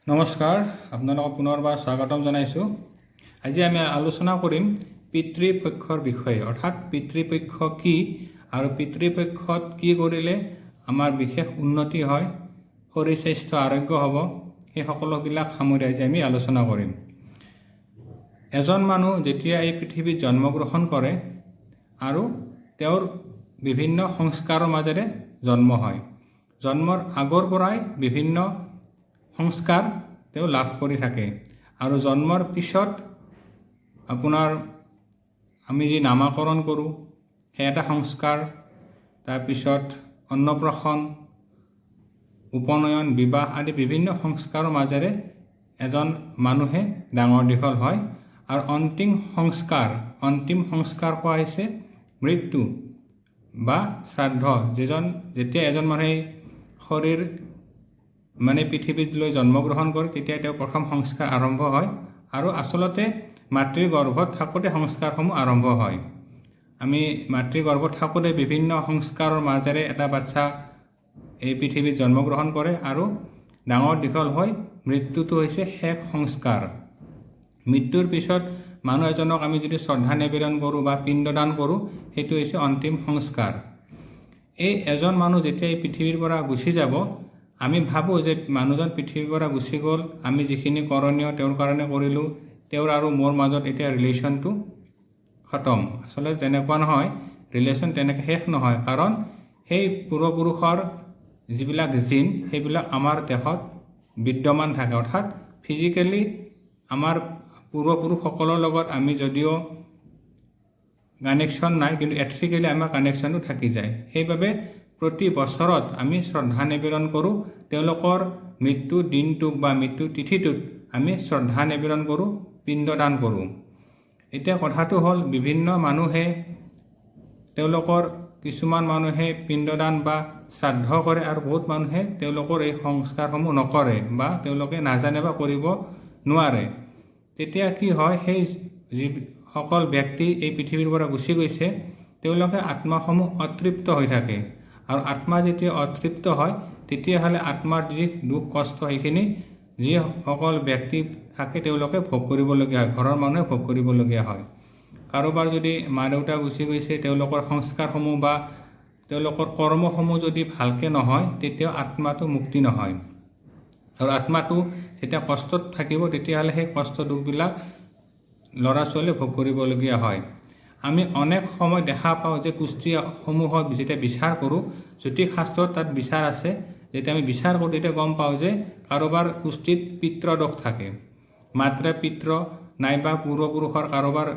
নমস্কাৰ, আপোনালোকক পুনৰবাৰ স্বাগতম জনাইছোঁ। আজি আমি আলোচনা কৰিম পিতৃপক্ষৰ বিষয়ে, অৰ্থাৎ পিতৃপক্ষ কি আৰু পিতৃপক্ষত কি কৰিলে আমাৰ বিশেষ উন্নতি হয়, শৰীৰ স্বাস্থ্য আৰোগ্য হ'ব, সেই সকলোবিলাক সামৰি আজি আমি আলোচনা কৰিম। এজন মানুহ যেতিয়া এই পৃথিৱীত জন্মগ্ৰহণ কৰে আৰু তেওঁৰ বিভিন্ন সংস্কাৰৰ মাজেৰে জন্ম হয়। জন্মৰ আগৰ পৰাই বিভিন্ন সংস্কাৰ তেওঁ লাভ কৰি থাকে আৰু জন্মৰ পিছত আপোনাৰ আমি যি নামাকৰণ কৰোঁ সেই এটা সংস্কাৰ, তাৰপিছত অন্নপ্ৰাশন, উপনয়ন, বিবাহ আদি বিভিন্ন সংস্কাৰৰ মাজেৰে এজন মানুহে ডাঙৰ দীঘল হয়। আৰু অন্তিম সংস্কাৰ কোৱা হৈছে মৃত্যু বা শ্ৰাদ্ধ। যেতিয়া এজন মানুহে শৰীৰ পৃথিৱীত লৈ জন্মগ্ৰহণ কৰে তেতিয়া তেওঁ প্ৰথম সংস্কাৰ আৰম্ভ হয় আৰু আচলতে মাতৃৰ গৰ্ভত থাকোঁতে সংস্কাৰসমূহ আৰম্ভ হয়। আমি মাতৃৰ গৰ্ভত থাকোঁতে বিভিন্ন সংস্কাৰৰ মাজেৰে এটা বাচ্চা এই পৃথিৱীত জন্মগ্ৰহণ কৰে আৰু ডাঙৰ দীঘল হৈ মৃত্যুটো হৈছে শেষ সংস্কাৰ। মৃত্যুৰ পিছত মানুহ এজনক আমি যদি শ্ৰদ্ধা নিবেদন কৰোঁ বা পিণ্ডদান কৰোঁ, সেইটো হৈছে অন্তিম সংস্কাৰ। এই এজন মানুহ যেতিয়া এই পৃথিৱীৰ পৰা গুচি যাব, আমি ভাবোঁ যে মানুহজন পৃথিৱীৰ পৰা গুচি গ'ল, আমি যিখিনি কৰণীয় তেওঁৰ কাৰণে কৰিলোঁ, তেওঁৰ আৰু মোৰ মাজত এতিয়া ৰিলেশ্যনটো খতম। আচলতে তেনেকুৱা নহয়, ৰিলেশ্যন তেনেকৈ শেষ নহয়, কাৰণ সেই পূৰ্বপুৰুষৰ যিবিলাক জিন সেইবিলাক আমাৰ দেহত বিদ্যমান থাকে। অৰ্থাৎ ফিজিকেলি আমাৰ পূৰ্বপুৰুষসকলৰ লগত আমি যদিও কানেকশ্যন নাই, কিন্তু এথিকেলি আমাৰ কানেকশ্যনটো থাকি যায়। সেইবাবে প্ৰতি বছৰত আমি শ্ৰদ্ধা নিবেদন কৰোঁ, তেওঁলোকৰ মৃত্যু দিনটোক বা মৃত্যু তিথিটোত আমি শ্ৰদ্ধা নিবেদন কৰোঁ, পিণ্ডদান কৰোঁ। এতিয়া কথাটো হ'ল, বিভিন্ন মানুহে তেওঁলোকৰ কিছুমান মানুহে পিণ্ডদান বা শ্ৰাদ্ধ কৰে আৰু বহুত মানুহে তেওঁলোকৰ এই সংস্কাৰসমূহ নকৰে বা তেওঁলোকে নাজানে বা কৰিব নোৱাৰে। তেতিয়া কি হয়, সেই যিসকল ব্যক্তি এই পৃথিৱীৰ পৰা গুচি গৈছে তেওঁলোকে আত্মাসমূহ অতৃপ্ত হৈ থাকে আৰু আত্মা যেতিয়া অতৃপ্ত হয় তেতিয়াহ'লে আত্মাৰ যি দুখ কষ্ট সেইখিনি যিসকল ব্যক্তি থাকে তেওঁলোকে ভোগ কৰিবলগীয়া হয়, ঘৰৰ মানুহে ভোগ কৰিবলগীয়া হয়। কাৰোবাৰ যদি মা দেউতা গুচি গৈছে, তেওঁলোকৰ সংস্কাৰসমূহ বা তেওঁলোকৰ কৰ্মসমূহ যদি ভালকৈ নহয় তেতিয়াও আত্মাটো মুক্তি নহয়। আৰু আত্মাটো যেতিয়া কষ্টত থাকিব তেতিয়াহ'লে সেই কষ্ট দুখবিলাক ল'ৰা ছোৱালীয়ে ভোগ কৰিবলগীয়া হয়। আমি অনেক সময় দেখা পাওঁ যে কুষ্ঠিসমূহত যেতিয়া বিচাৰ কৰোঁ, জ্যোতিষ শাস্ত্ৰত তাত বিচাৰ আছে, যেতিয়া আমি বিচাৰ কৰোঁ তেতিয়া গম পাওঁ যে কাৰোবাৰ কুষ্ঠিত পিতৃদোষ থাকে, মাতৃ পিতৃ নাইবা পূৰ্বপুৰুষৰ কাৰোবাৰ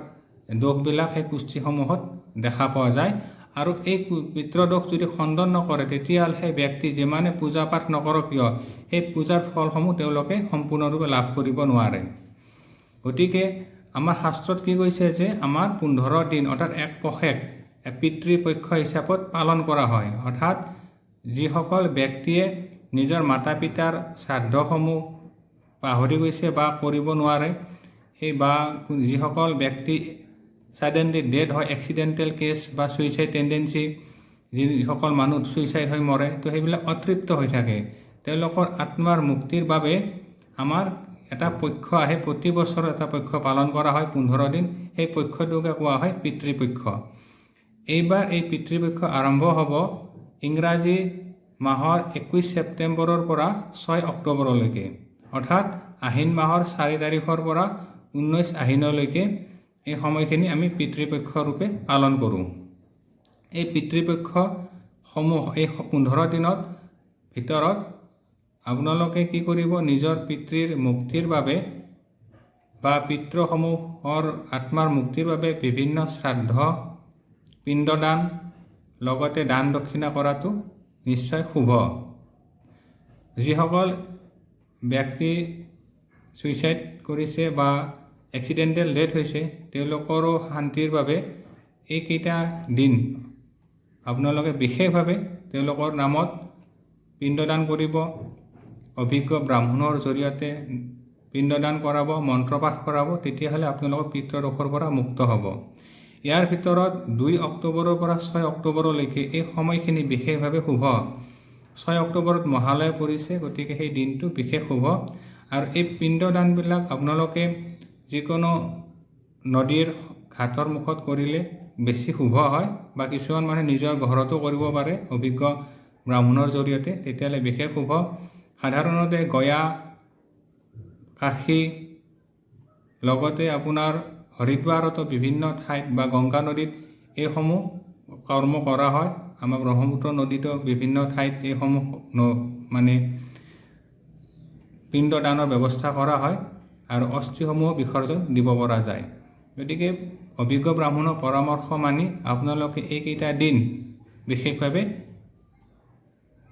দোষবিলাক সেই কুষ্ঠিসমূহত দেখা পোৱা যায়। আৰু এই পিতৃদোষ যদি খণ্ডন নকৰে তেতিয়াহ'লে সেই ব্যক্তি যিমানে পূজা পাঠ নকৰক কিয় সেই পূজাৰ ফলসমূহ তেওঁলোকে সম্পূৰ্ণৰূপে লাভ কৰিব নোৱাৰে। গতিকে আমাৰ শাস্ত্ৰত কি কৈছে যে আমাৰ 15 দিন অৰ্থাৎ এক পষেক পিতৃপক্ষ হিচাপত পালন কৰা হয়। অৰ্থাৎ যিসকল ব্যক্তিয়ে নিজৰ মাতা পিতাৰ শ্ৰাদ্ধসমূহ পাহৰি গৈছে বা কৰিব নোৱাৰে, সেই বা যিসকল ব্যক্তি ছাডেনলি ডেথ হয়, এক্সিডেণ্টেল কেছ বা ছুইচাইড টেণ্ডেঞ্চি, যিসকল মানুহ ছুইচাইড হৈ মৰে, তো সেইবিলাক অতৃপ্ত হৈ থাকে। তেওঁলোকৰ আত্মাৰ মুক্তিৰ বাবে আমাৰ এটা পক্ষ আহে, প্ৰতি বছৰ এটা পক্ষ পালন কৰা হয় 15 দিন। সেই পক্ষটোকে কোৱা হয় পিতৃপক্ষ। এইবাৰ এই পিতৃপক্ষ আৰম্ভ হ'ব ইংৰাজী মাহৰ 21 ছেপ্টেম্বৰৰ পৰা 6 অক্টোবৰলৈকে, অৰ্থাৎ আহিন মাহৰ 4 তাৰিখৰ পৰা 19 আহিনলৈকে এই সময়খিনি আমি পিতৃপক্ষ ৰূপে পালন কৰোঁ। এই পিতৃপক্ষসমূহ এই 15 দিনত ভিতৰত আপোনালোকে কি কৰিব, নিজৰ পিতৃৰ মুক্তিৰ বাবে বা পিতৃসমূহৰ আত্মাৰ মুক্তিৰ বাবে বিভিন্ন শ্ৰাদ্ধ, পিণ্ডদান, লগতে দান দক্ষিণা কৰাটো নিশ্চয় শুভ। যিসকল ব্যক্তি ছুইচাইড কৰিছে বা এক্সিডেণ্টেল ডেথ হৈছে তেওঁলোকৰো শান্তিৰ বাবে এইকেইটা দিন আপোনালোকে বিশেষভাৱে তেওঁলোকৰ নামত পিণ্ডদান কৰিব, অভিজ্ঞ ব্ৰাহ্মণৰ জৰিয়তে পিণ্ডদান কৰাব, মন্ত্ৰপাঠ কৰাব, তেতিয়াহ'লে আপোনালোকৰ পিতৃদোষৰ পৰা মুক্ত হ'ব। ইয়াৰ ভিতৰত 2 অক্টোবৰৰ পৰা 6 অক্টোবৰলৈকে এই সময়খিনি বিশেষভাৱে শুভ। 6 অক্টোবৰত মহালয়া পৰিছে, গতিকে সেই দিনটো বিশেষ শুভ। আৰু এই পিণ্ডদানবিলাক আপোনালোকে যিকোনো নদীৰ ঘাটৰ মুখত কৰিলে বেছি শুভ হয়, বা কিছুমান মানুহে নিজৰ ঘৰতো কৰিব পাৰে অভিজ্ঞ ব্ৰাহ্মণৰ জৰিয়তে, তেতিয়াহ'লে বিশেষ শুভ। সাধাৰণতে গয়া, কাশী, লগতে আপোনাৰ হৰিদ্বাৰতো বিভিন্ন ঠাইত বা গংগা নদীত এইসমূহ কৰ্ম কৰা হয়। আমাৰ ব্ৰহ্মপুত্ৰ নদীতো বিভিন্ন ঠাইত এইসমূহ মানে পিণ্ডদানৰ ব্যৱস্থা কৰা হয় আৰু অস্থিসমূহ বিসৰ্জন দিব পৰা যায়। গতিকে অভিজ্ঞ ব্ৰাহ্মণৰ পৰামৰ্শ মানি আপোনালোকে এইকেইটা দিন বিশেষভাৱে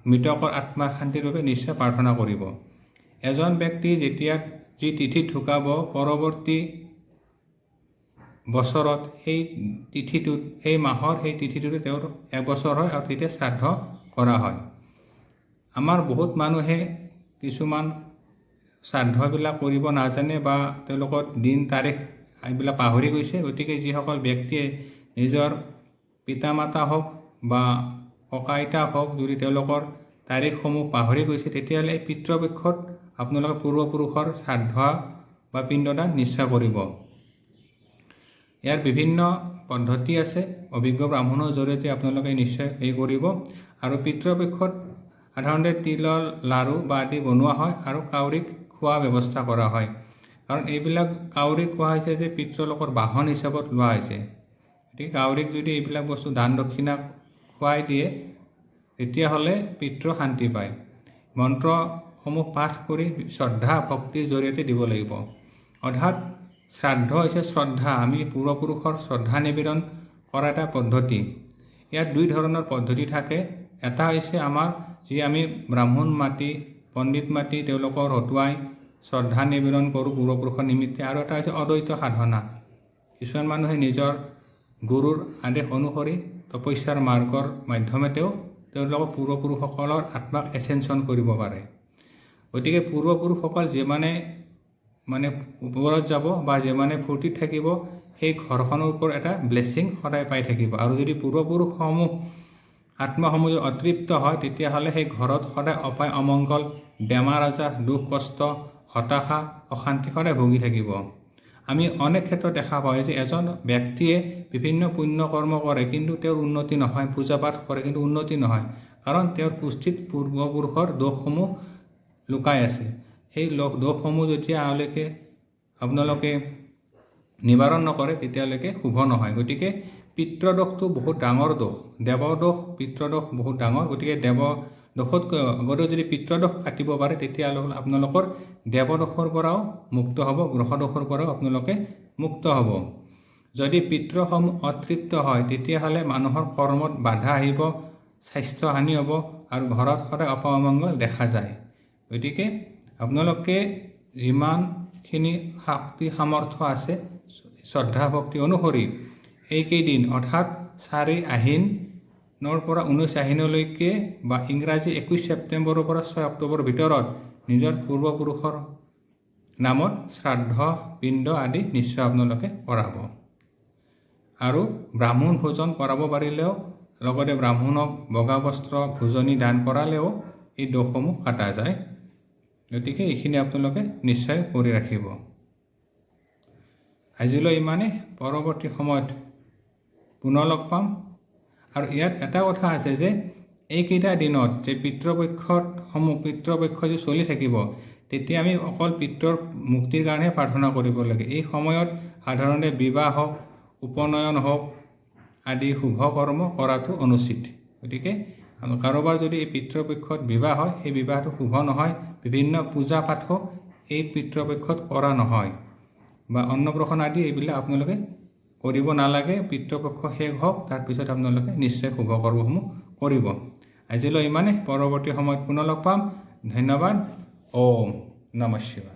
মৃতকৰ আত্মাৰ শান্তিৰ বাবে নিশ্চয় প্ৰাৰ্থনা কৰিব। এজন ব্যক্তি যেতিয়া যি তিথিত ঢুকাব, পৰৱৰ্তী বছৰত সেই তিথিটোত, সেই মাহৰ সেই তিথিটোতে তেওঁৰ এবছৰ হয় আৰু তেতিয়া শ্ৰাদ্ধ কৰা হয়। আমাৰ বহুত মানুহে কিছুমান শ্ৰাদ্ধবিলাক কৰিব নাজানে বা তেওঁলোকৰ দিন তাৰিখ এইবিলাক পাহৰি গৈছে। গতিকে যিসকল ব্যক্তিয়ে নিজৰ পিতা মাতা হওক বা ককা আইতাক হওক যদি তেওঁলোকৰ তাৰিখসমূহ পাহৰি গৈছে, তেতিয়াহ'লে এই পিতৃপক্ষত আপোনালোকে পূৰ্বপুৰুষৰ শ্ৰাদ্ধ বা পিণ্ডদান নিশ্চয় কৰিব। ইয়াৰ বিভিন্ন পদ্ধতি আছে, অভিজ্ঞ ব্ৰাহ্মণৰ জৰিয়তে আপোনালোকে নিশ্চয় এই কৰিব। আৰু পিতৃপক্ষত সাধাৰণতে তিলৰ লাড়ু বা আদি বনোৱা হয় আৰু কাউৰীক খোৱা ব্যৱস্থা কৰা হয়। কাৰণ এইবিলাক কাউৰীক কোৱা হৈছে যে পিতৃলোকৰ বাহন হিচাপত লোৱা হৈছে। গতিকে কাউৰীক যদি এইবিলাক বস্তু দান দক্ষিণা খুৱাই দিয়ে, তেতিয়াহ'লে পিতৃ শান্তি পায়। মন্ত্ৰসমূহ পাঠ কৰি শ্ৰদ্ধা ভক্তিৰ জৰিয়তে দিব লাগিব। অৰ্থাৎ শ্ৰাদ্ধ হৈছে শ্ৰদ্ধা, আমি পূৰ্বপুৰুষৰ শ্ৰদ্ধা নিবেদন কৰা এটা পদ্ধতি। ইয়াত দুই ধৰণৰ পদ্ধতি থাকে। এটা হৈছে আমাৰ যি আমি ব্ৰাহ্মণ মাতি, পণ্ডিত মাতি তেওঁলোকৰ হতুৱাই শ্ৰদ্ধা নিবেদন কৰোঁ পূৰ্বপুৰুষৰ নিমিত্তে, আৰু এটা হৈছে অদ্বৈত সাধনা। কিছুমান মানুহে নিজৰ গুৰুৰ আদেশ অনুসৰি তপস্যাৰ মাৰ্গৰ মাধ্যমেতেও তেওঁলোকৰ পূৰ্বপুৰুষসকলৰ আত্মাক এচেঞ্চন কৰিব পাৰে। গতিকে পূৰ্বপুৰুষসকল যিমানে মানে ওপৰত যাব বা যিমানে ফূৰ্তিত থাকিব, সেই ঘৰখনৰ ওপৰত এটা ব্লেছিং সদায় পাই থাকিব। আৰু যদি পূৰ্বপুৰুষসমূহ আত্মাসমূহ যদি অতৃপ্ত হয়, তেতিয়াহ'লে সেই ঘৰত সদায় অপায় অমংগল, বেমাৰ আজাৰ, দুখ কষ্ট, হতাশা, অশান্তি সদায় ভুগি থাকিব। আমি অনেক ক্ষেত্ৰত দেখা পাওঁ যে এজন ব্যক্তিয়ে বিভিন্ন পুণ্য কৰ্ম কৰে কিন্তু তেওঁৰ উন্নতি নহয়, পূজা পাঠ কৰে কিন্তু উন্নতি নহয়, কাৰণ তেওঁৰ পুষ্টিত পূৰ্বপুৰুষৰ দোষসমূহ লুকাই আছে। সেই দোষসমূহ যেতিয়া আপোনালোকে নিবাৰণ নকৰে, তেতিয়ালৈকে শুভ নহয়। গতিকে পিতৃদোষটো বহুত ডাঙৰ দোষ, দেৱদোষ পিতৃদোষ বহুত ডাঙৰ। গতিকে দেৱদোষতকৈ আগতে যদি পিতৃদোষ কাটিব পাৰে, তেতিয়াহ'লে আপোনালোকৰ দেৱদোষৰ পৰাও মুক্ত হ'ব, গ্ৰহদোষৰ পৰাও আপোনালোকে মুক্ত হ'ব। যদি পিতৃসমূহ অতৃপ্ত হয়, তেতিয়াহ'লে মানুহৰ কৰ্মত বাধা আহিব, স্বাস্থ্য হানি হ'ব আৰু ঘৰত সদায় অপমংগল দেখা যায়। গতিকে আপোনালোকে যিমানখিনি শক্তি সামৰ্থ্য আছে শ্ৰদ্ধা ভক্তি অনুসৰি এইকেইদিন অৰ্থাৎ 4 আহিনৰ পৰা 19 আহিনলৈকে বা ইংৰাজী 21 ছেপ্টেম্বৰৰ পৰা 6 অক্টোবৰৰ ভিতৰত নিজৰ পূৰ্বপুৰুষৰ নামত শ্ৰাদ্ধ পিণ্ড আদি নিশ্চয় আপোনালোকে কৰাব। আৰু ব্ৰাহ্মণ ভোজন কৰাব পাৰিলেও, লগতে ব্ৰাহ্মণক বগা বস্ত্ৰ ভোজনী দান কৰালেও এই দোষসমূহ কটা যায়। গতিকে এইখিনি আপোনালোকে নিশ্চয় কৰি ৰাখিব। আজিলৈ ইমানে, পৰৱৰ্তী সময়ত পুনৰ লগ পাম। আৰু ইয়াত এটা কথা আছে যে এইকেইটা দিনত যে পিতৃপক্ষ যে চলি থাকিব, তেতিয়া আমি অকল পিতৃৰ মুক্তিৰ কাৰণে প্ৰাৰ্থনা কৰিব লাগে। এই সময়ত সাধাৰণতে বিবাহ হওক, উপনয়ন হওক আদি শুভ কৰ্ম কৰাটো অনুচিত। গতিকে কাৰোবাৰ যদি এই পিতৃপক্ষত বিবাহ হয়, সেই বিবাহটো শুভ নহয়। বিভিন্ন পূজা পাঠো এই পিতৃপক্ষত কৰা নহয়, বা অন্নপ্ৰসন্ন আদি এইবিলাক আপোনালোকে কৰিব নালাগে। পিতৃপক্ষ শেষ হওক, তাৰপিছত আপোনালোকে নিশ্চয় শুভ কৰ্মসমূহ কৰিব। আজিলৈ ইমানে, পৰৱৰ্তী সময়ত পুনৰ লগ পাম। ধন্যবাদ। ওম নমঃ শিৱায়।